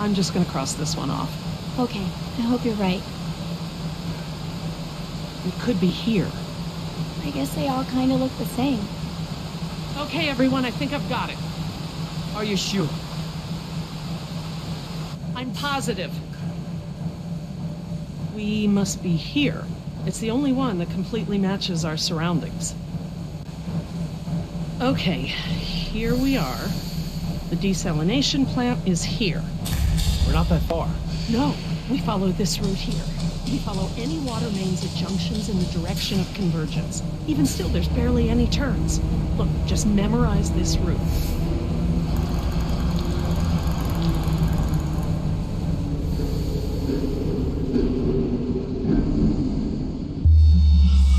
I'm just gonna cross this one off. Okay, I hope you're right. It could be here. I guess they all kind of look the same. Okay, everyone, I think I've got it. Are you sure? I'm positive. We must be here. It's the only one that completely matches our surroundings. Okay, here we are. The desalination plant is here. We're not that far. No, we follow this route here. We follow any water mains at junctions in the direction of convergence. Even still, there's barely any turns. Look, just memorize this route.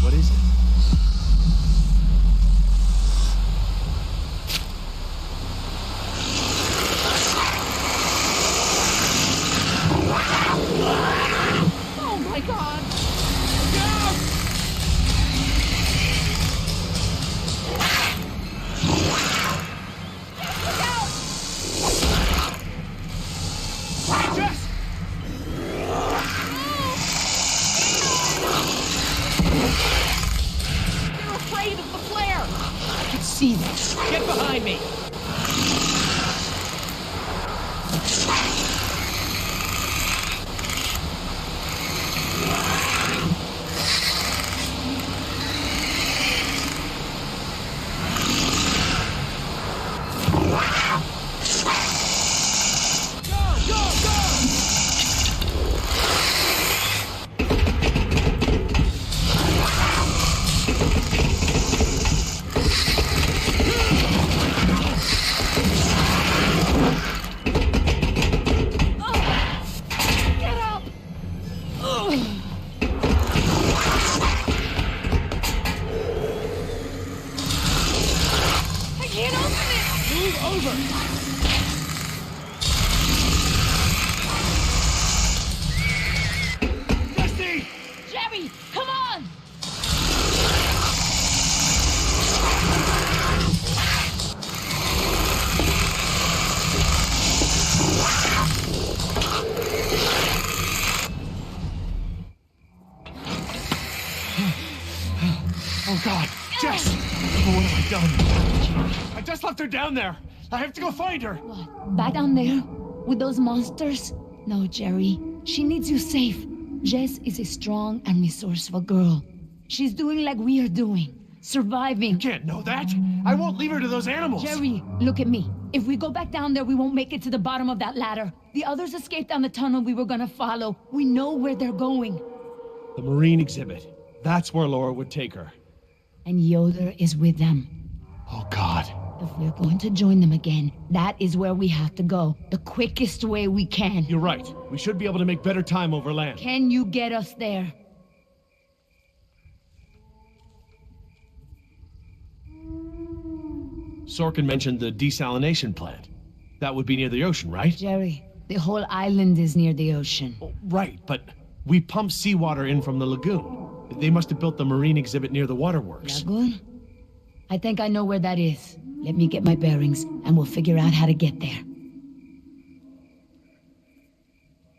What is it? Oh my God! Jess! They're afraid of the flare! I can see this. Get behind me! Get up! I can't open it! Move over! Jesse! Jerry, come on! Oh God! Jess! Oh, what have I done? I just left her down there! I have to go find her! What? Back down there? With those monsters? No, Jerry. She needs you safe. Jess is a strong and resourceful girl. She's doing like we are doing. Surviving. Can't know that! I won't leave her to those animals! Jerry, look at me. If we go back down there, we won't make it to the bottom of that ladder. The others escaped down the tunnel we were gonna follow. We know where they're going. The marine exhibit. That's where Laura would take her. And Yoder is with them. Oh God. If we're going to join them again, that is where we have to go. The quickest way we can. You're right. We should be able to make better time over land. Can you get us there? Sorkin mentioned the desalination plant. That would be near the ocean, right? Jerry, the whole island is near the ocean. Oh, right, but we pump seawater in from the lagoon. They must have built the marine exhibit near the waterworks. Lagoon? I think I know where that is. Let me get my bearings, and we'll figure out how to get there.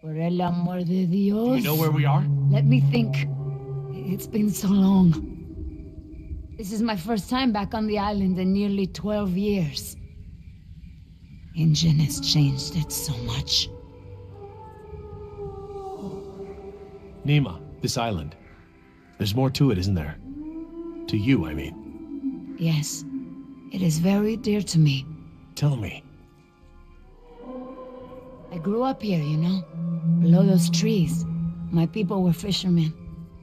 Por el amor de Dios. Do you know where we are? Let me think. It's been so long. This is my first time back on the island in nearly 12 years. Ingen has changed it so much. Nima, this island. There's more to it, isn't there? To you, I mean. Yes, it is very dear to me. Tell me. I grew up here, you know, below those trees. My people were fishermen.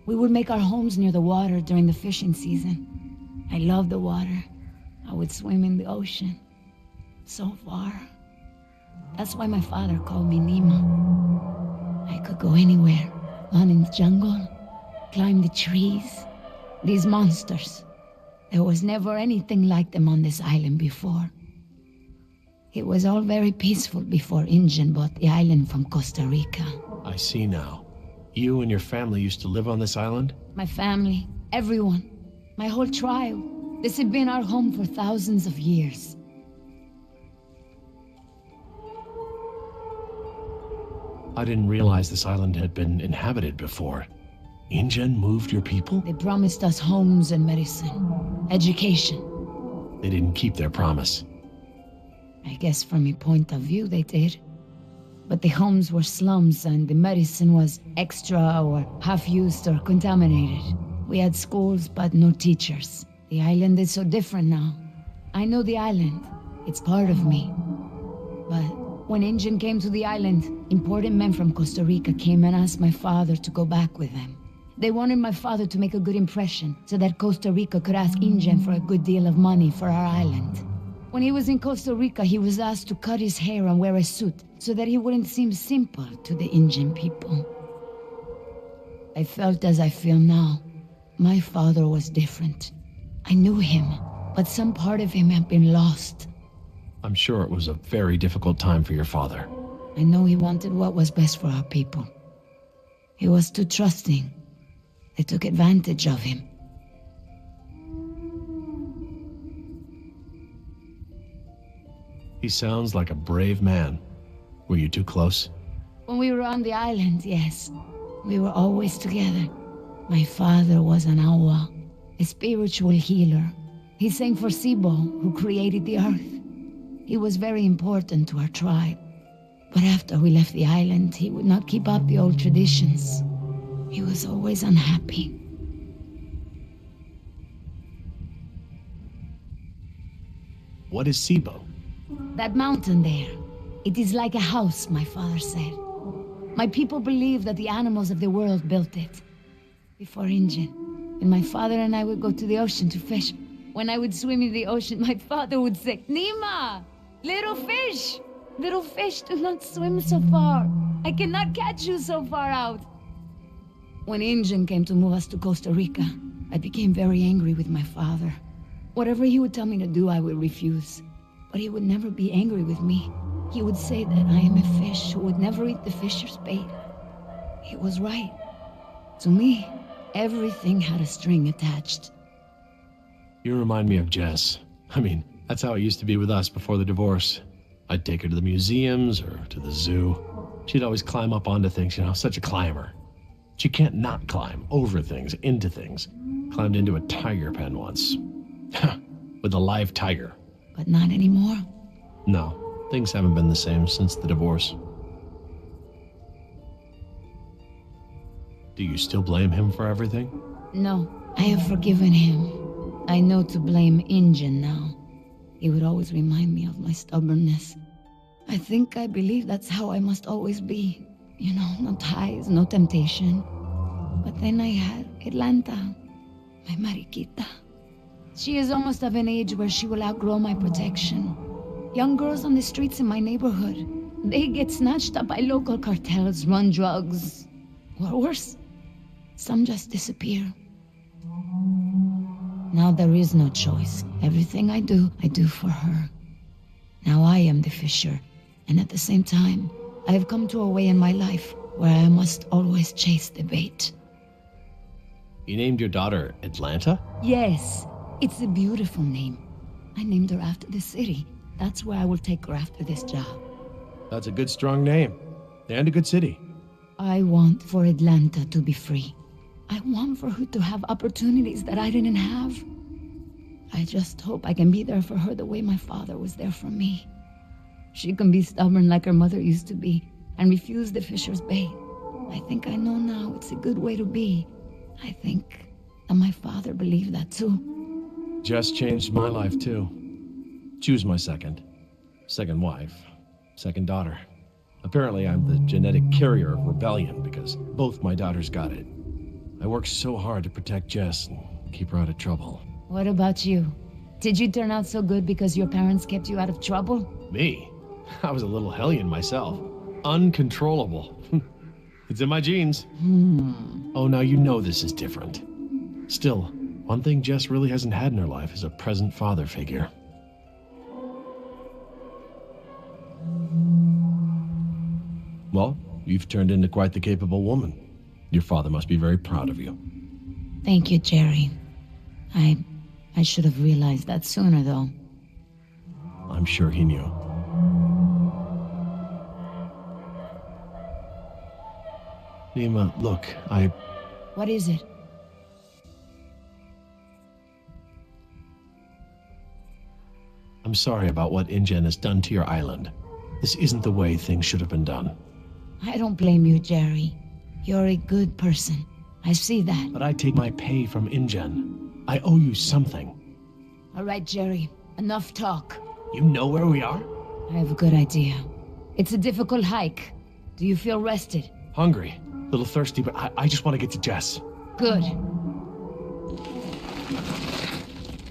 We would make our homes near the water during the fishing season. I loved the water. I would swim in the ocean. So far. That's why my father called me Nima. I could go anywhere. Run in the jungle. Climb the trees. These monsters. There was never anything like them on this island before. It was all very peaceful before Ingen bought the island from Costa Rica. I see now. You and your family used to live on this island? My family, everyone, my whole tribe. This had been our home for thousands of years. I didn't realize this island had been inhabited before. InGen moved your people? They promised us homes and medicine, education. They didn't keep their promise. I guess from a point of view they did. But the homes were slums and the medicine was extra or half-used or contaminated. We had schools but no teachers. The island is so different now. I know the island. It's part of me. But when InGen came to the island, important men from Costa Rica came and asked my father to go back with them. They wanted my father to make a good impression so that Costa Rica could ask InGen for a good deal of money for our island. When he was in Costa Rica, he was asked to cut his hair and wear a suit so that he wouldn't seem simple to the InGen people. I felt as I feel now. My father was different. I knew him, but some part of him had been lost. I'm sure it was a very difficult time for your father. I know he wanted what was best for our people. He was too trusting. They took advantage of him. He sounds like a brave man. Were you too close? When we were on the island, yes. We were always together. My father was an awa, a spiritual healer. He sang for Sibo, who created the earth. He was very important to our tribe. But after we left the island, he would not keep up the old traditions. He was always unhappy. What is Sibo? That mountain there. It is like a house, my father said. My people believe that the animals of the world built it. Before InGen. And my father and I would go to the ocean to fish. When I would swim in the ocean, my father would say, Nima! Little fish! Little fish, do not swim so far. I cannot catch you so far out. When InGen came to move us to Costa Rica, I became very angry with my father. Whatever he would tell me to do, I would refuse. But he would never be angry with me. He would say that I am a fish who would never eat the fisher's bait. He was right. To me, everything had a string attached. You remind me of Jess. I mean, that's how it used to be with us before the divorce. I'd take her to the museums or to the zoo. She'd always climb up onto things, you know, such a climber. She can't not climb over things, into things. Climbed into a tiger pen once. With a live tiger. But not anymore. No, things haven't been the same since the divorce. Do you still blame him for everything? No, I have forgiven him. I know to blame InGen now. He would always remind me of my stubbornness. I believe that's how I must always be. You know, no ties, no temptation. But then I had Atlanta, my mariquita. She is almost of an age where she will outgrow my protection. Young girls on the streets in my neighborhood, they get snatched up by local cartels, run drugs. Or worse, some just disappear. Now there is no choice. Everything I do for her. Now I am the fisher, and at the same time, I have come to a way in my life where I must always chase the bait. You named your daughter Atlanta? Yes, it's a beautiful name. I named her after the city. That's where I will take her after this job. That's a good, strong name. And a good city. I want for Atlanta to be free. I want for her to have opportunities that I didn't have. I just hope I can be there for her the way my father was there for me. She can be stubborn like her mother used to be and refuse the fisher's bait. I think I know now it's a good way to be. I think that my father believed that too. Jess changed my life too. She was my second wife, second daughter. Apparently I'm the genetic carrier of rebellion because both my daughters got it. I worked so hard to protect Jess and keep her out of trouble. What about you? Did you turn out so good because your parents kept you out of trouble? Me? I was a little hellion myself. Uncontrollable. It's in my genes. Oh, now you know this is different. Still, one thing Jess really hasn't had in her life is a present father figure. Well, you've turned into quite the capable woman. Your father must be very proud of you. Thank you, Jerry. I should have realized that sooner, though. I'm sure he knew. Nima, look, What is it? I'm sorry about what InGen has done to your island. This isn't the way things should have been done. I don't blame you, Jerry. You're a good person. I see that. But I take my pay from InGen. I owe you something. All right, Jerry. Enough talk. You know where we are? I have a good idea. It's a difficult hike. Do you feel rested? Hungry. A little thirsty, but I just want to get to Jess. Good.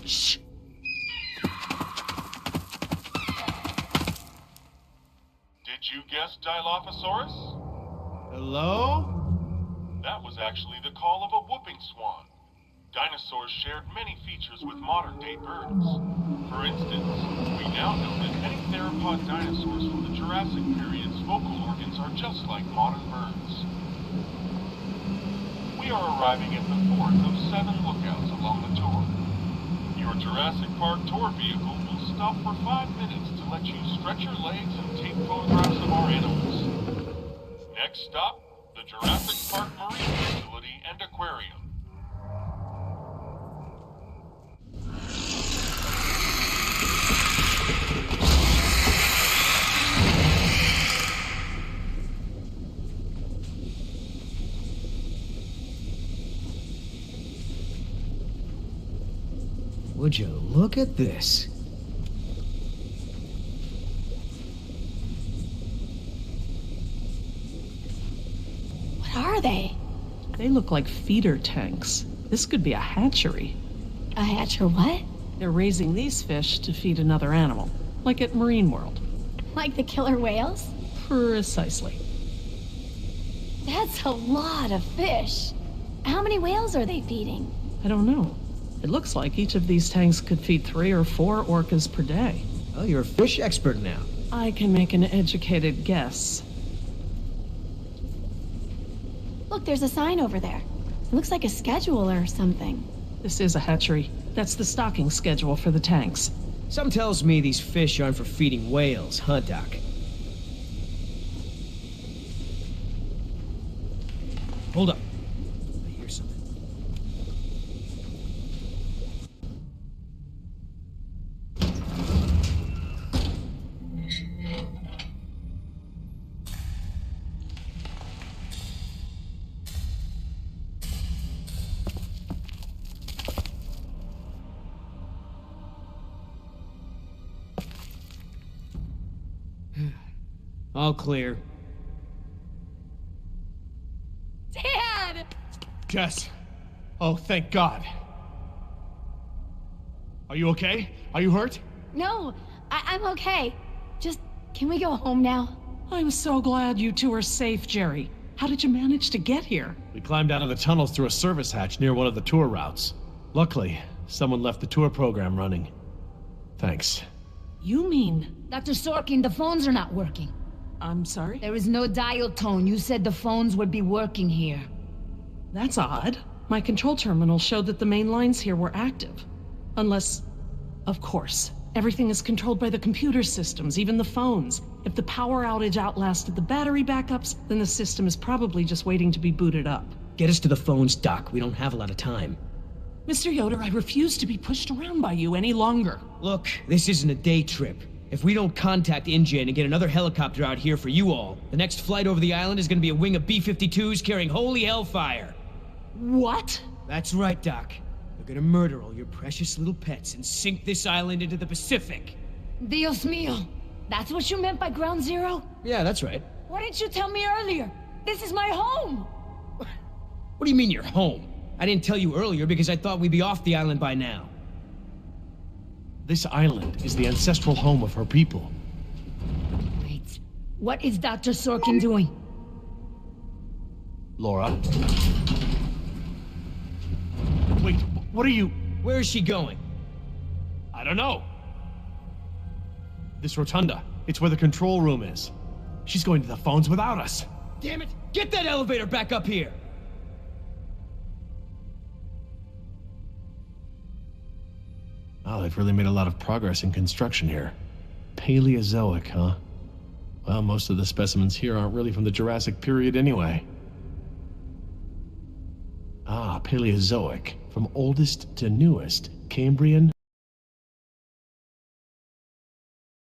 Shh. Did you guess Dilophosaurus? Hello? That was actually the call of a whooping swan. Dinosaurs shared many features with modern-day birds. For instance, we now know that many theropod dinosaurs from the Jurassic period's vocal organs are just like modern birds. We are arriving at the fourth of 7 lookouts along the tour. Your Jurassic Park tour vehicle will stop for 5 minutes to let you stretch your legs and take photographs of our animals. Next stop, the Jurassic Park Marine Facility and Aquarium. Would you look at this? What are they? They look like feeder tanks. This could be a hatchery. A hatcher what? They're raising these fish to feed another animal, like at Marine World. Like the killer whales? Precisely. That's a lot of fish. How many whales are they feeding? I don't know. It looks like each of these tanks could feed 3 or 4 orcas per day. Oh, you're a fish expert now. I can make an educated guess. Look, there's a sign over there. It looks like a schedule or something. This is a hatchery. That's the stocking schedule for the tanks. Some tells me these fish aren't for feeding whales, huh, Doc? Hold up. I hear something. All clear. Dad! Jess! Oh, thank God. Are you okay? Are you hurt? No, I'm okay. Just, can we go home now? I'm so glad you two are safe, Jerry. How did you manage to get here? We climbed out of the tunnels through a service hatch near one of the tour routes. Luckily, someone left the tour program running. Thanks. You mean... Dr. Sorkin, the phones are not working. I'm sorry? There is no dial tone. You said the phones would be working here. That's odd. My control terminal showed that the main lines here were active. Unless... Of course. Everything is controlled by the computer systems, even the phones. If the power outage outlasted the battery backups, then the system is probably just waiting to be booted up. Get us to the phones, Doc. We don't have a lot of time. Mr. Yoder, I refuse to be pushed around by you any longer. Look, this isn't a day trip. If we don't contact InGen and get another helicopter out here for you all, the next flight over the island is gonna be a wing of B-52s carrying holy hellfire. What? That's right, Doc. They're gonna murder all your precious little pets and sink this island into the Pacific. Dios mío. That's what you meant by ground zero? Yeah, that's right. Why didn't you tell me earlier? This is my home! What do you mean you're home? I didn't tell you earlier because I thought we'd be off the island by now. This island is the ancestral home of her people. Wait. What is Dr. Sorkin doing? Laura? Wait, what are you... Where is she going? I don't know. This rotunda. It's where the control room is. She's going to the phones without us. Damn it! Get that elevator back up here! Oh, they've really made a lot of progress in construction here. Paleozoic, huh? Well, most of the specimens here aren't really from the Jurassic period anyway. Ah, Paleozoic. From oldest to newest. Cambrian,